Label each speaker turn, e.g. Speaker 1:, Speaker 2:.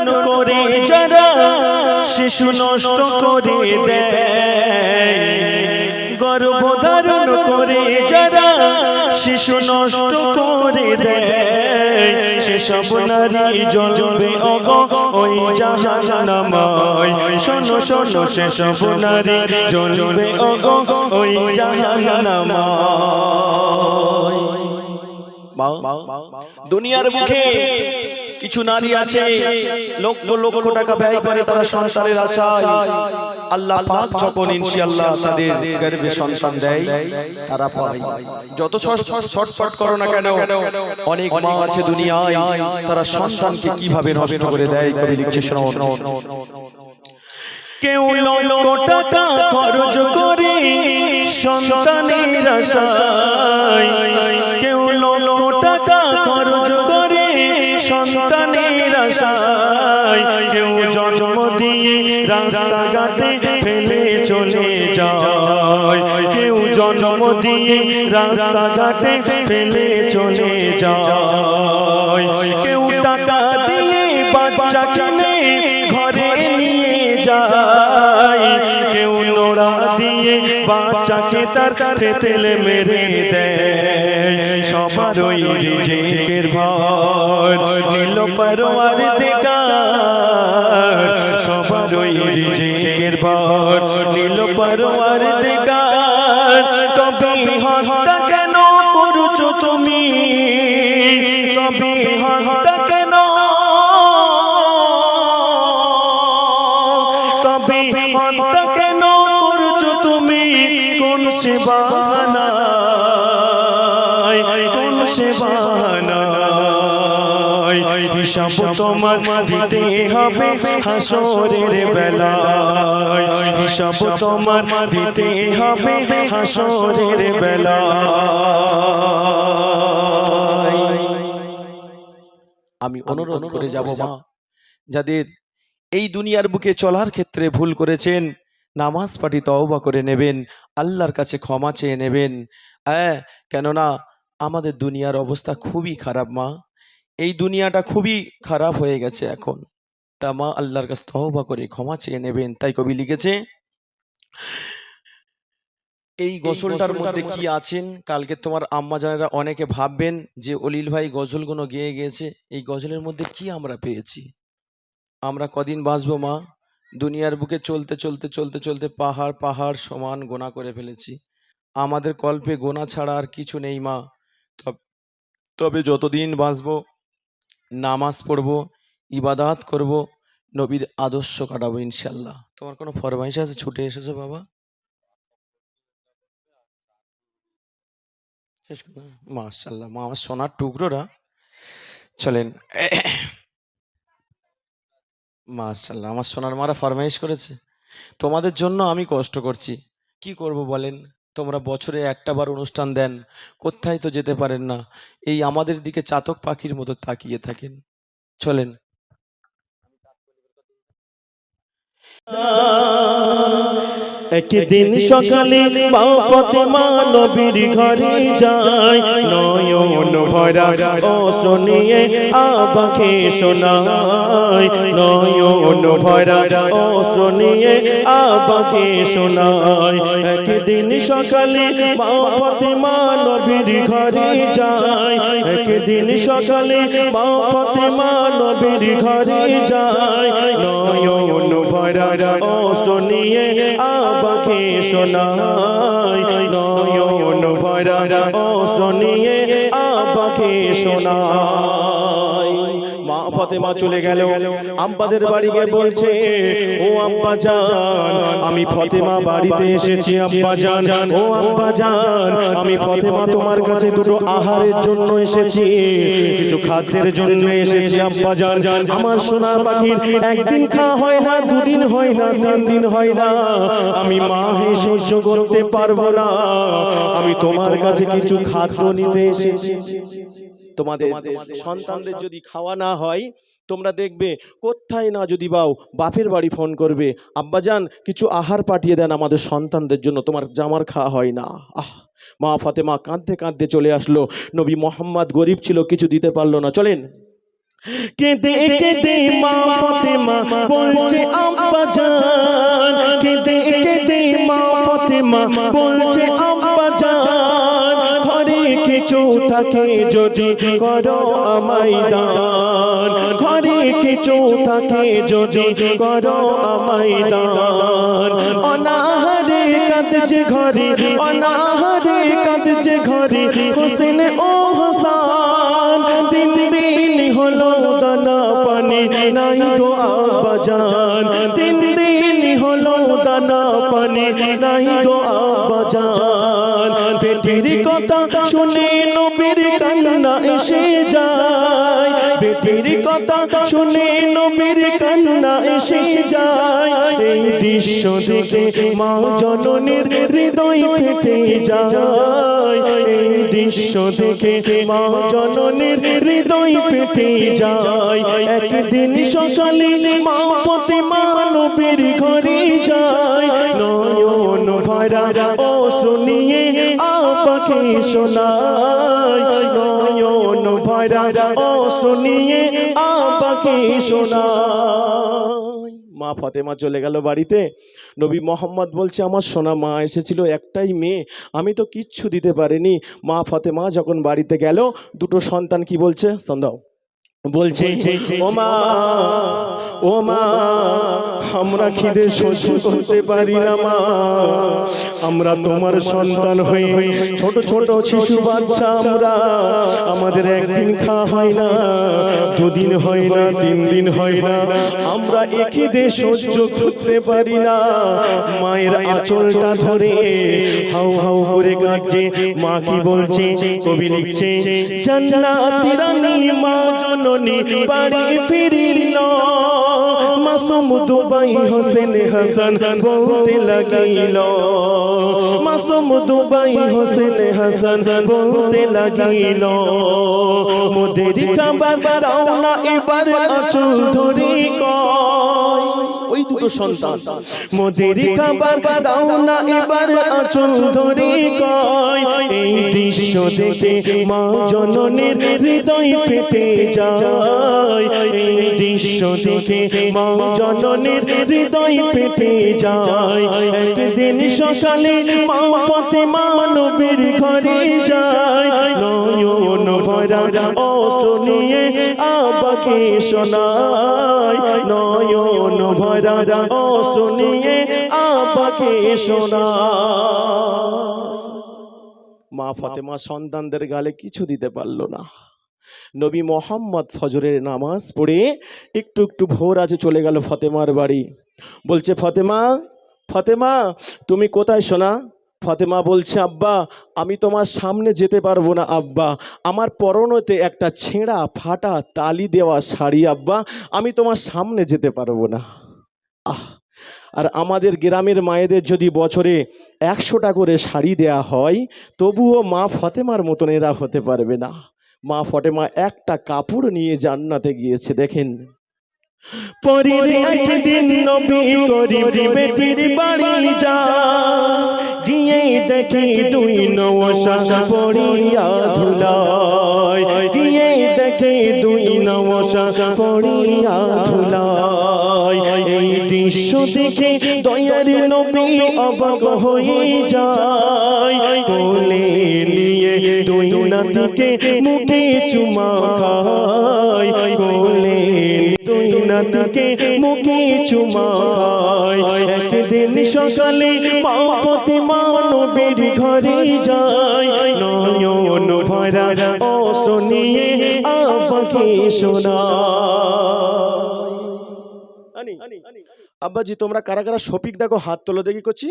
Speaker 1: ধারণ করে যারা শিশু নষ্ট করে দেয়, গর্ভ ধারণ করে যারা শিশু নষ্ট করে দেয়, সেসব নারী জ্বলবে ওগো ওই জাহান্নামায়। শোনো শোনো, সেসব নারী জ্বলবে ওগো ওই জাহান্নামায়। দুনিয়ার মুখে কিছু নারী আছে লক্ষ লক্ষ টাকা ব্যয় করে তারা সন্তানের আশায়, আল্লাহ পাক যখন ইনশাআল্লাহ তাদের গর্ভে সন্তান দেয় তারা পায়। যত শর্টকাট করো না কেন, অনেক মা আছে দুনিয়ায় তারা সন্তানকে কিভাবে নষ্ট করে দেয়। কবি লিখছে শোনো, কেউ লক্ষ টাকা খরচ করে সন্তানের আশায়, কেউ লক্ষ টাকা খরচ করে সন্তানের আশায়, কেউ জন্ম দিয়ে রাস্তাঘাটে ফেলে চলে যায়, কেউ জন্ম দিয়ে রাস্তাঘাটে ফেলে চলে যায়, কেউ টাকা দিয়ে বাচ্চা কিনে ঘরে নিয়ে যায়, কেউ নোড়া দিয়ে বাচ্চাকে তার তেলে মেরে দেয়। সবার ওই রিজিকের ভর নীল পরওয়ারদিগার, সবার ওই রিজিকের ভর নীল পরওয়ারদিগার। তবে হত্যা কেন করছো তুমি, তবে হত্যা কেন, তবে হত্যা কেন করছো তুমি, কোন সে বাহানায়, কোন সে বাহানায়। হিসাব তোমার দিতে হবে হাসরের বেলায়, হিসাব তোমার দিতে হবে হাসরের বেলায়। আমি অনুরোধ করে যাব মা, যাদের এই দুনিয়ার বুকে চলার ক্ষেত্রে ভুল করেছেন, নামাজ পাঠি তওবা করে নেবেন, আল্লাহর কাছে ক্ষমা চেয়ে নেবেন। কেননা আমাদের দুনিয়ার অবস্থা খুবই খারাপ মা, এই দুনিয়াটা খুবই খারাপ হয়ে গেছে এখন। তা মা আল্লাহর কাছে তওবা করে ক্ষমা চেয়ে নেবেন। তাই কবি লিখেছে, এই গজলটার মধ্যে কি আছেন, কালকে তোমার আম্মা জানেরা অনেকে ভাববেন যে অলিল ভাই গজলগুলো গেয়ে গিয়েছে, এই গজলের মধ্যে কি আমরা পেয়েছি। আমরা কদিন বাঁচবো মা, দুনিয়ার বুকে চলতে চলতে চলতে চলতে পাহাড় পাহাড় সমান গোনা করে ফেলেছি, আমাদের কল্পে গোনা ছাড়া আর কিছু নেই মা। তবে যতদিন বাঁচবো নামাজ পড়বো, ইবাদাত করব, নবীর আদর্শ কাটাবো ইনশাল্লাহ। তোমার কোনো ফরমাইশ আছে, ছুটে এসেছো বাবা? মাশাআল্লাহ, মা আমার সোনার টুকরোরা চলেন। মাশাআল্লাহ, আমার সোনার মারা ফরমাইশ করেছে, তোমাদের জন্য আমি কষ্ট করছি, কি করব বলেন। তোমরা বছরে একটা বার অনুষ্ঠান দেন, কোথায় তো যেতে পারেন না, এই আমাদের দিকে চাতক পাখির মতো তাকিয়ে থাকেন। চলেন। একদিন সকালে মা ফাতেমা নবীর ঘরে যায়, নয়ন ভরা অশ্র নিয়ে আবাকে শোনায়, নয়ন ভরা অশ্র নিয়ে আবাকে শোনায়। একদিন সকালে মা ফাতেমা নবীর ঘরে যায়, একদিন সকালে মা ফাতেমা নবীর ঘরে যায়, নয়ন ভরা অশ্র নিয়ে আবাকে শোনায়, নয়ন ভরা অশ্র নিয়ে আবাকে শোনায়। মা ফাতেমা চলে গেল, আব্বাদের বাড়ি গিয়ে বলছে, ও আব্বা জান, আমি ফাতেমা বাড়িতে এসেছি আব্বা জান, ও আব্বা জান, আমি ফাতেমা তোমার কাছে দুটো আহারের জন্য এসেছি, কিছু খাদ্যের জন্য এসেছি আব্বা জান। আমার সোনা পাখির একদিন খাওয়া হয় না, দুদিন হয় না, 3 দিন হয় না, আমি মা হে সহ্য করতে পারবো না, আমি তোমার কাছে কিছু খাদ্য নিতে এসেছি। তোমাদের সন্তানদের যদি খাওয়া না হয়, তোমরা দেখবে কোথায় না যদি বাও বাপের বাড়ি ফোন করবে, আব্বাজান কিছু আহার পাঠিয়ে দেন আমাদের সন্তানদের জন্য, তোমার জামার খাওয়া হয় না। মা ফাতেমা কাঁদতে কাঁদতে চলে আসলো, নবী মোহাম্মদ গরিব ছিল, কিছু দিতে পারলো না। চলেন, কেঁদে কেঁদে মা বলছে আব্বা জান, কেঁদে কেঁদে মা ফাতেমা বলছে আব্বা জান, ঘরে কিছু থাকে যদি করো আমায় দান, ঘরে কিছু থাকে যদি করো আমায় দান। অনাহারে কাঁদছে ঘরে, অনাহারে কাঁদছে ঘরে হোসেন ও হাসান, তিন দিন হলো দানা পানি নাই গো আব্বা জান, তিন দিন হলো দানা পানি নাই গো আব্বা জান। বেটির কথা শুনে নবীর কান্না এসে যায়, বেটির কথা শুনে নবীর কান্না এসে যায়। এই দৃশ্য দেখে মা জননীর হৃদয় ফেটে যায়, এই দৃশ্য দেখে মা জননীর হৃদয় ফেটে যায়। একদিন সকালে মা ফাতেমা নবীর ঘরে যায়, নয়ন ভরা অশ্রু নিয়ে আব্বাকে শোনায়, নয়ন ভরা অশ্রু নিয়ে আব্বাকে শোনায়। মা ফাতেমা চলে গেল বাড়িতে। নবী মোহাম্মদ বলছে আমার সোনা মা এসেছিল, একটাই মেয়ে, আমি তো কিচ্ছু দিতে পারিনি। মা ফাতেমা যখন বাড়িতে গেল, দুটো সন্তান কি বলছে সন্দেহ বলছে, ও মা, ও মা, আমরা খিদে সহ্য করতে পারি না মা, আমরা তোমার সন্তান হয়ে ছোট ছোট শিশু বাচ্চা, আমরা আমাদের একদিন খাওয়া হয় না, দুদিন হয় না, 3 দিন হয় না, আমরা খিদে সহ্য করতে পারি না। মায়ের আঁচলটা ধরে হাউ হাউ করে কাঁদছে। মা কি বলছে? কবি লিখছে, জান্নাতি রানী মা জননী বাড়ি ফিরিল, মাসুম দুবাই হোসেন হাসান বলতে লাগিল, মাসুম দুবাই হোসেন হাসান বলতে লাগিল, মোদের খাবার দাও না এবার আঁচল ধরে কয়। ওই দুটো সন্তান, মোদের খাবার দাও না এবার আঁচল ধরে কয়। এই দৃশ্য দেখে মা জননীর হৃদয় ফেটে যায়, এই দৃশ্য দেখে মা জননীর হৃদয় ফেটে যায়। একদিন সকালে মা ফাতেমা নবীর ঘরে যায়, নয়ন ভরা অশ্রু নিয়ে আব্বাকে শোনায়, নয়ন ভরা অশ্রু নিয়ে আব্বাকে শোনায়। মা ফাতেমা সন্তানদের গালে কিছু দিতে পারল না। নবী মোহাম্মদ ফজরের নামাজ পড়ে একটু একটু ভোর আছে চলে গেল ফাতেমার বাড়ি। বলছে, ফাতেমা, ফাতেমা তুমি কোথায় সোনা? ফাতেমা বলছে, আব্বা আমি তোমার সামনে যেতে পারবো না আব্বা, আমার পরনেতে একটা ছেঁড়া ফাটা তালি দেওয়া শাড়ি আব্বা, আমি তোমার সামনে যেতে পারবো না। আর আমাদের গ্রামের মায়েদের যদি বছরে 100টা করে শাড়ি দেয়া হয়, তবুও মা ফাতেমার মতন এরা হতে পারবে না। মা ফাতেমা একটা কাপড় নিয়ে জান্নাতে গিয়েছে। দেখেন, পরের একদিন নবী করিম বেটির বাড়ি যায়, গিয়ে দেখে 2 নওশা পড়িয়া ধুলায়, গিয়ে দেখে 2 নওশা পড়িয়া ধুলায়। এই দৃশ্য দেখে দয়ার নবী অবাক হয়ে যায়, কোলে নিয়ে 2 নাতিকে মুখে চুমা খায়, কোলে 2 নাতিকে মুখে চুমা খায়। একদিন সকালে মা ফাতেমা নবীর ঘরে যায়, নয়ন ভরা অশ্রু নিয়ে আব্বাকে শোনায়। আব্বাজি তোমরা কারা কারা শফিক দেখো, হাত তোলো দেখি। করছি